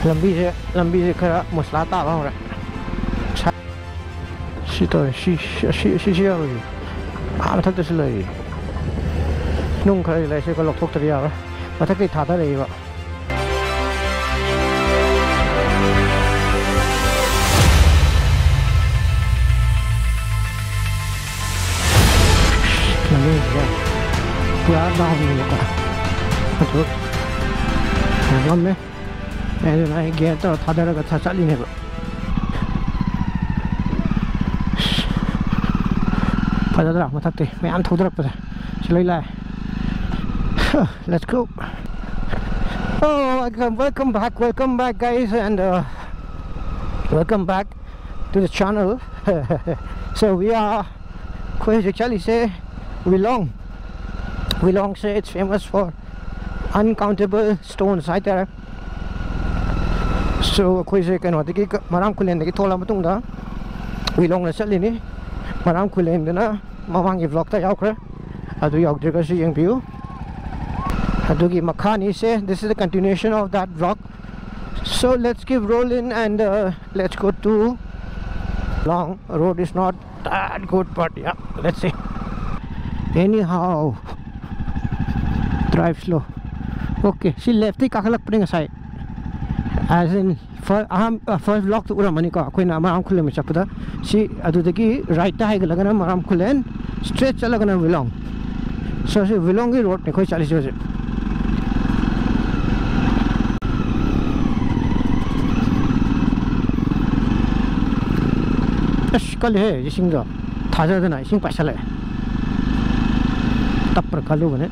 lambi se khara musla ta ba hora shi to shi ya ro ma thak de lai nung khara lai se ko lok thok ta ya ba ma thak ki tha ta lai ba पूरा down नहीं होगा तो हम में ऐसे ना गया तो था दर का था चली नहीं पता दरा मत थकते मैं आम थोड़ा पता चलो इलाय let's go oh welcome back guys and welcome back to the channel so we are actually say Willong say it's famous for uncountable stones right there. So koi se kano tiki maram Khullen tiki thola matung da Willong na chali ni maram Khullen na mamang vlog ta yaukra adu yauk dirga si yang view adu ki makhani se this is the continuation of that vlog. So let's keep rolling and let's go to Willong. Road is not that good but yeah, let's see. Anyhow, drive slow. Okay, she left the kakalak putting aside. As in, first vlog to Uramanika, Queen Amaram Khullen Chapata. She adudaki right high Lagana Maram Khullen, straight Chalagana Willong. So she Willong road Niko Chalis. Ashkal hai, you sing the Taza than I sing Pasale. Tapper Kalu in it.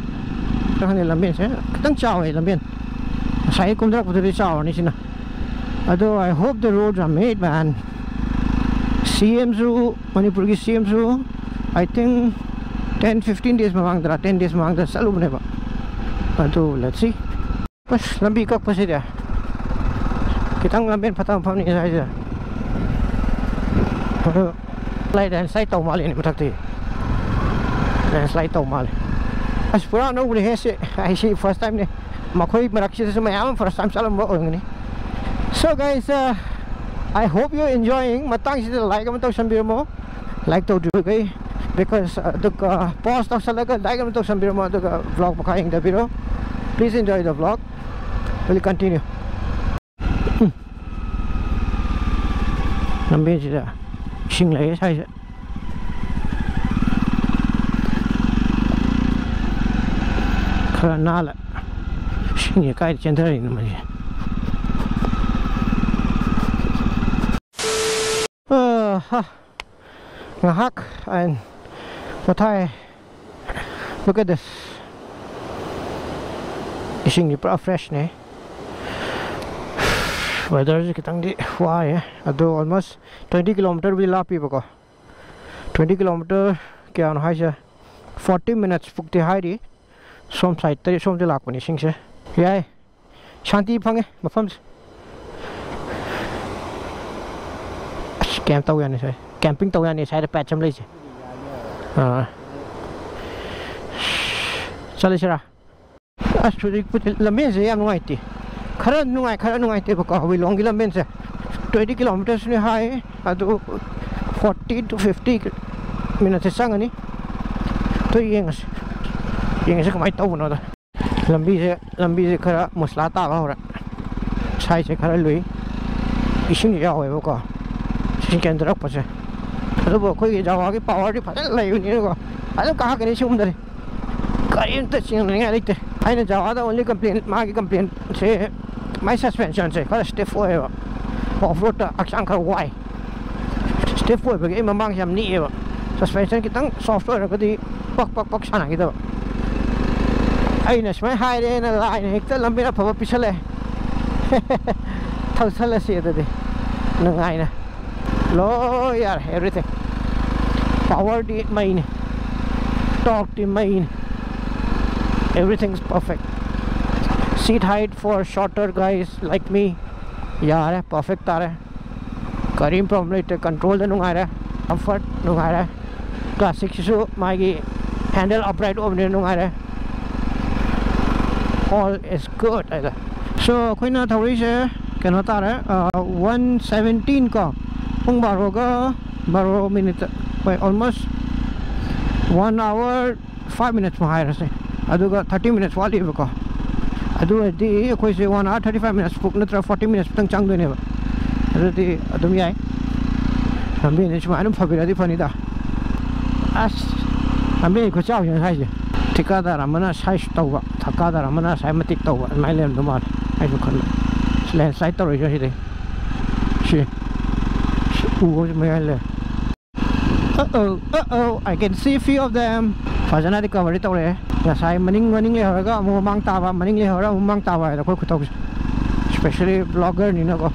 Although I hope the roads are made, man. CMs Manipur CMs I think 10-15 days 10 days salub never. Although let's see. But lambi kak pasida. Kitang lambin patang pam ni saja. Slide and slide tau mal ini matakti. And slide tau mal. As pura no boleh hese. I see first time ni. Makoi merakshi semua yang first time salam buat orang ni. So guys, I hope you're enjoying. Matang sih like kamu tahu sambil mo, like tahu juga guys. Because the post of salaga like kamu tahu sambil mo the vlog pakai yang video. Please enjoy the vlog. We'll continue. Nampak je dah. Sing lagi saya. Kerana lah. Sing ya kait cendera ini namanya. Ngahak and patai. Look at this. Ising ni pra fresh ni. Weather is kitang di why ado almost 20 kilometer भी लापी बको 20 kilometer क्या ना है 40 minutes पुक्ते high री सोम side तरी सोम जो लाक बनी सिंग से यार शांति फंगे मफम कैंप तो यानी से कैंपिंग तो यानी शायद पैचम ले से हाँ चले चला अस्ट्रेलिया कुछ लंबे से यार नुआई थी खरा नुआई थे बका Willong की लंबे से 20 kilometers ने हाई अदो 40 to 50 minutes संग नहीं तो ये से कमाई तो बना था लंबी से खरा मसला तावा हो रहा साइड से खरा लुई इशिंग जाओ है बका इशिंग के अंदर पसे अदो वो कोई जावा की पावर डी फटल लाई नहीं को अदो कहाँ करने से उम्र करीम तो चिंग नहीं आ रही I know jawa the only complaint my complaint say my suspension say खरा stiff हुआ है off road action खरा why stiff हुआ है बगे ममांग से हम नहीं है suspension की तंग soft हुआ है कभी पक शाना की तो आई न इसमें हाई रे न लाई न एक तो लंबी ना फवा पिछले थौसल से ये तो दे नंगाई ना लो यार everything power the main torque the main everything's perfect. Seat height for shorter guys like me यार है perfect आ रहा है करीम प्रॉब्लम control द नुंगा रहा है comfort नुंगा रहा है classic शिशु मागी handle upright ओवने नुंगा रहा है all is good ऐसा so कोई ना थोड़ी से kena tare 1:17 ko pung baro minute almost 1 hour 5 minutes mahai rase aduga 30 minutes wali ko adu di koi se 1 hour 35 minutes puk natra 40 minutes tang chang done ba adu di adum yai ambe ne chuma anum phabira di phani da as ambe ko chau yan sai je tikada ramana sai tawba thakada ramana sai matik tawba mai lem do mar ai ko khol slen sai taw ro shi de shi u mai le uh-oh, I can see a few of them. Fazana recovery tau le. Sai maning le horaga mo mang tawa maning le hora mo mang tawa da koi khutok. Especially blogger ni na ko.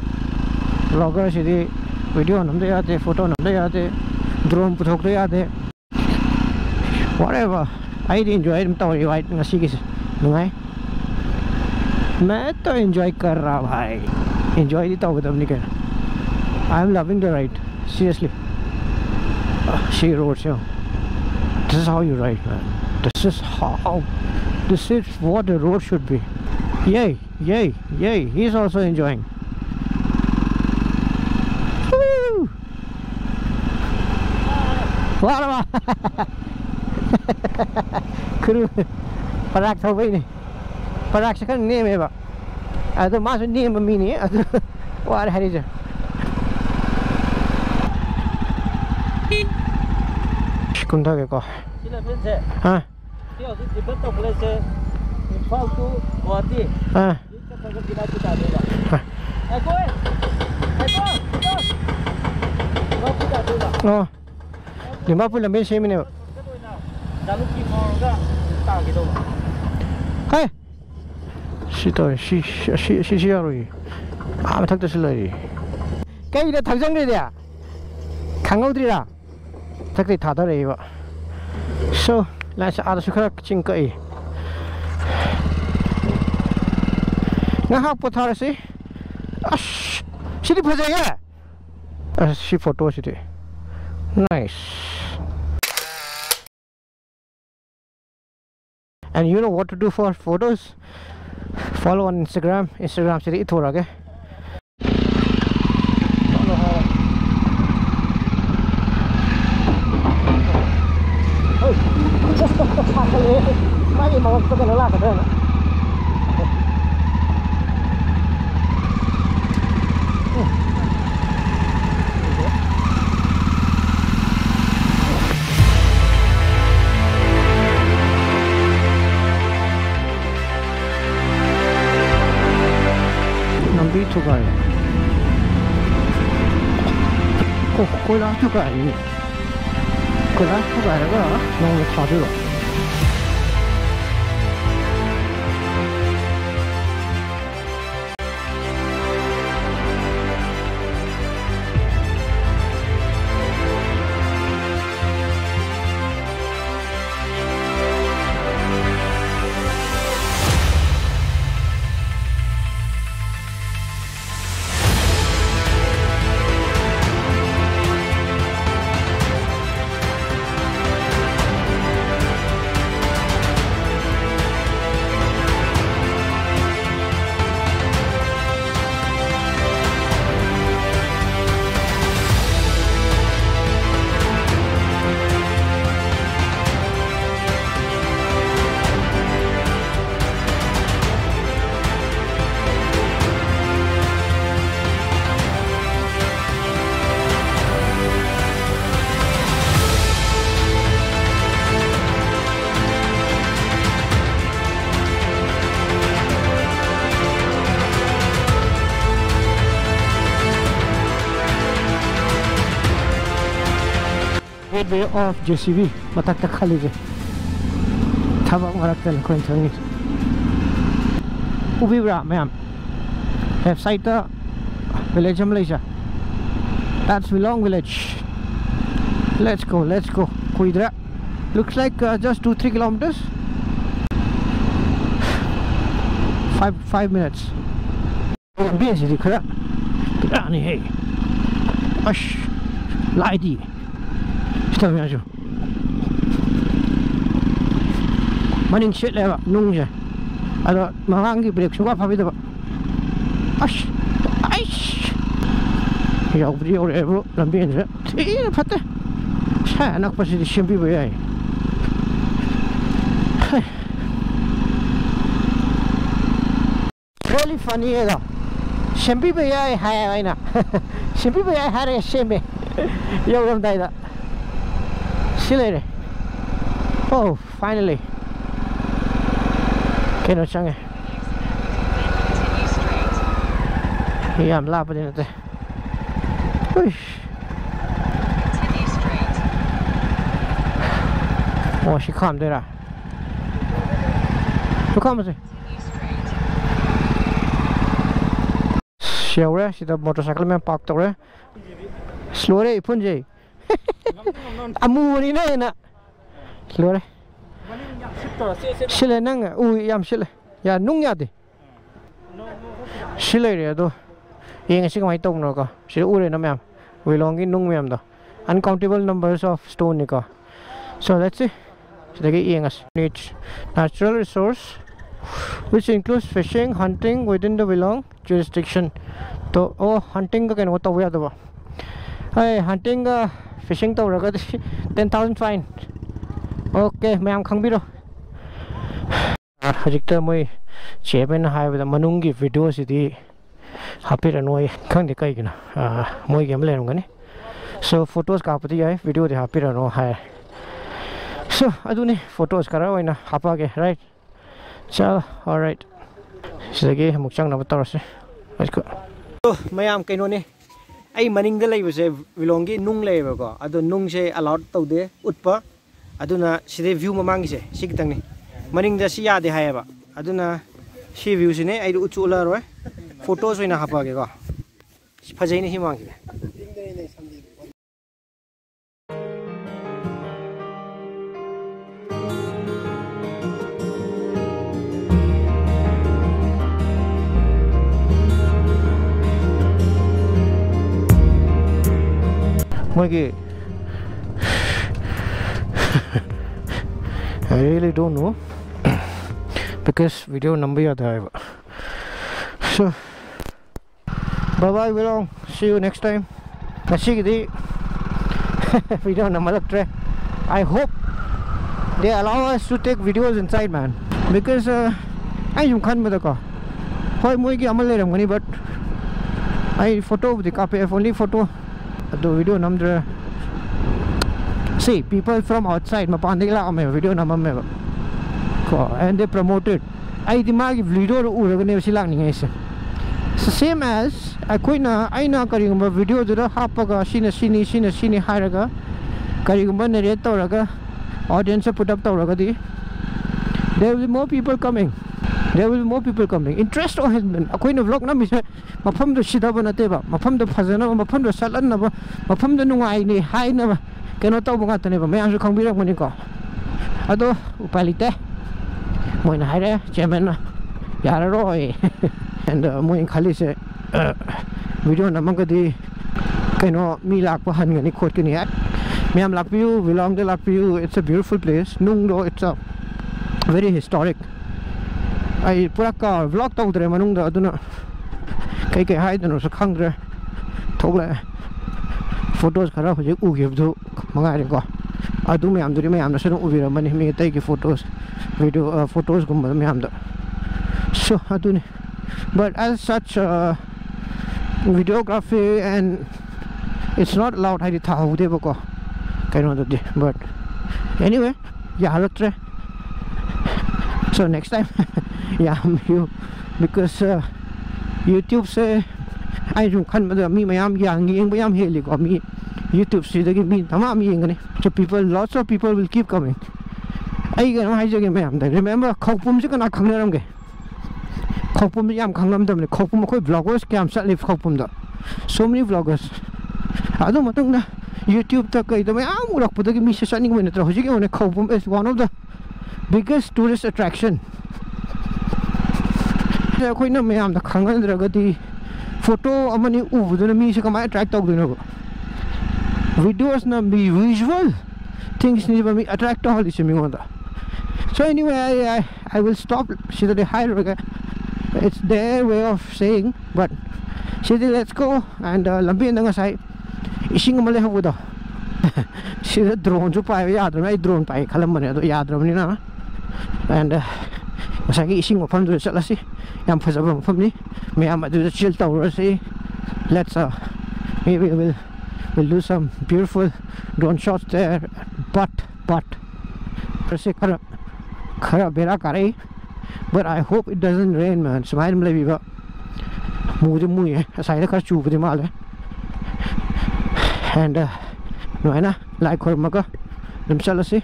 Blogger sidi video nam de ate photo nam de ate drone puthok de ate. Whatever. I enjoy them tau right ngasi ki ngai. मैं तो enjoy कर रहा भाई. Enjoy दी tau kadam ni कर. I am loving the ride. Seriously. She roads, yo. This is how you ride, man. This is what the road should be. Yay, yay, yay. He's also enjoying. Woo! Wow! Kuru. Parak thau bai ni. Parak se kan ne me ba. Adu masu ne ma mi ni. Adu war hari je. Kunta ke ko ha no lima pula men se mine hai shi yaroi a thak ta silai kai da thajang de ya khangaudri ra thakri thada rei ba so la sa ada sukha ching kai na ha pothar se ash shiri bhaja ya she photo shiri nice. And you know what to do for photos? Follow on Instagram shiri thora ke mai mà có cái nó là cái đó nữa. Nambi thu gai. Cô lá thu gai ni. Cô lá thu gai là nó thả được. Way of JCB matak tak khali je thabak marak tan ko changi ubi bra ma'am left side the village Malaysia. That's Willong village. Let's go kuidra looks like just 2-3 kilometers 5 minutes busy khara ani hey ash laidi maning shit leva nung je ado mangang ki break suka phabi da ash Yaubri or ever, Lambian. Pata Shanak Pacific Shimpi Way. Really funny, though. Shimpi Bay, I know. Shimpi Bay, I had a shimmy. You don't die that. See you later. Oh, finally. Keno Chang. Yeah, I'm laughing at it. Oh, she calmed there. You come. She already, she the motorcycle man parked over. Slowly, Punjay. I'm moving in. Slowly. Shilenang, oh, yam shil. Ya, Nungyadi. Shilly, though. Ying a single my tongue, no. She would in a ma'am. Willong in Nungyam, though. Uncountable numbers of stone nickel. So let's see. So they get natural resource, which includes fishing, hunting within the Willong jurisdiction. So, oh, hunting can what we are. Hey, hunting, fishing to 10,000 fine. Okay, ma'am, come below. Hajikta Moy Chairman High with a Manungi video city. Happy and Moy Kandi Kaikina. Moy Gamle. So, photos Kapati, video the happy and high. So, I do need photos Karawina, Hapage, right? So, alright. So, the game Mukchang Navatarse. Let's go. So, Mayam Kanone. I manning the lay was a Willongi Nung labor. I don't nung say allowed to de Utpa. I do not see the view Mamangse, Sikitani. Manning the Sia de Hava. I do not see views in it. I do Chula photos in a Hapaga. Pazini Himangi. Mogi, I really don't know because video number is there. So, bye bye, Willong. See you next time. Video number. I hope they allow us to take videos inside, man. Because I can't but I photo the copy of only photo. The video number. See, people from outside video number and they promote it. I demand video so same as I know video to the hapaga shini haraga karigumba narrate toraga audience put up toraga. There will be more people coming. There will be more people coming. Interest or husband. A queen of vlog number. Mapam the Shidabanateva, Mapam the Pazano, Mapam the Salanava, Mapam the Nuai, high never cannot talk about never. May I come here when you go? Ado Upalite Moinhire, Chairman Yararoy, and Moin Kalise video Namangadi Kano Milak Hangani Kotiniak. Miam Lapu, Willong de Lapu. It's a beautiful place. Nungdo, it's a very historic. I put a car vlog out there, Manunga Aduna. Kake hide and also Kangre Togla photos Karafu, you give to Mangariko. I do me, I'm doing me, I'm not sure money, me take photos, video photos, so I do. But as such, videography and it's not allowed. I did how they go. But anyway, yeah, so next time. Yeah, you because YouTube say I don't come me, my young me YouTube see the me so people, lots of people will keep coming. I remember Kopum Sikana Kangaram. Kopum Yam Kangam, the Kopum vloggers came sadly Kopum. So many vloggers. I don't know YouTube Taka, the Mayam would put the Misha Sunning when the Kopum is one of the biggest tourist attraction. I am the Kangan Ragati photo amani the music I attract videos na be visual things never me attract all this. So anyway, I will stop. It's their way of saying, but City, let's go. And lambi na nga say ising mali habudo. Sida drone jo pai yadram ai drone pai khalam mane do yadram ni na. And masagi ising mafam do chalasi yam phajaba mafam ni mayam adu chill tawrasi. Let's maybe we'll do some beautiful drone shots there, but khara bera karai, but I hope it doesn't rain, man. Smile mle biba mude muye asai khar chu budi male. And no na like khor maka dum chalasi.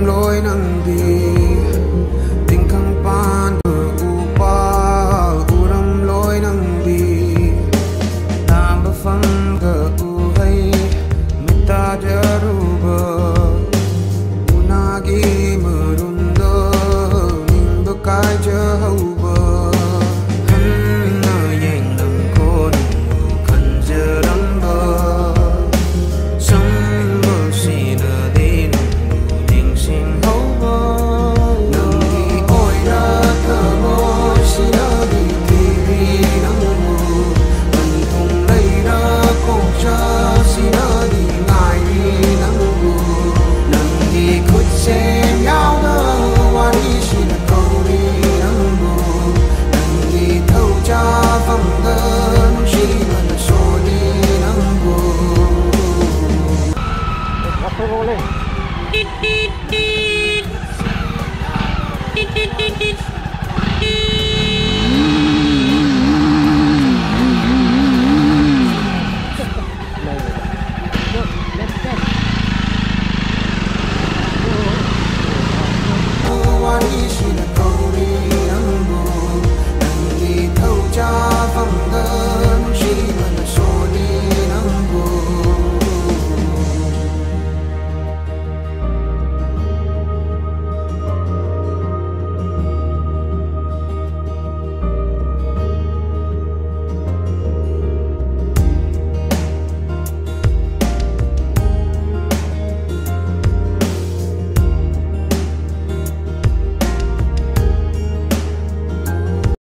Lối nắng đi tình khăng pan u pa u ram lối nắng đi nam ba phăng cơ u hay mita jaruba unagi murunda ning ba kai ja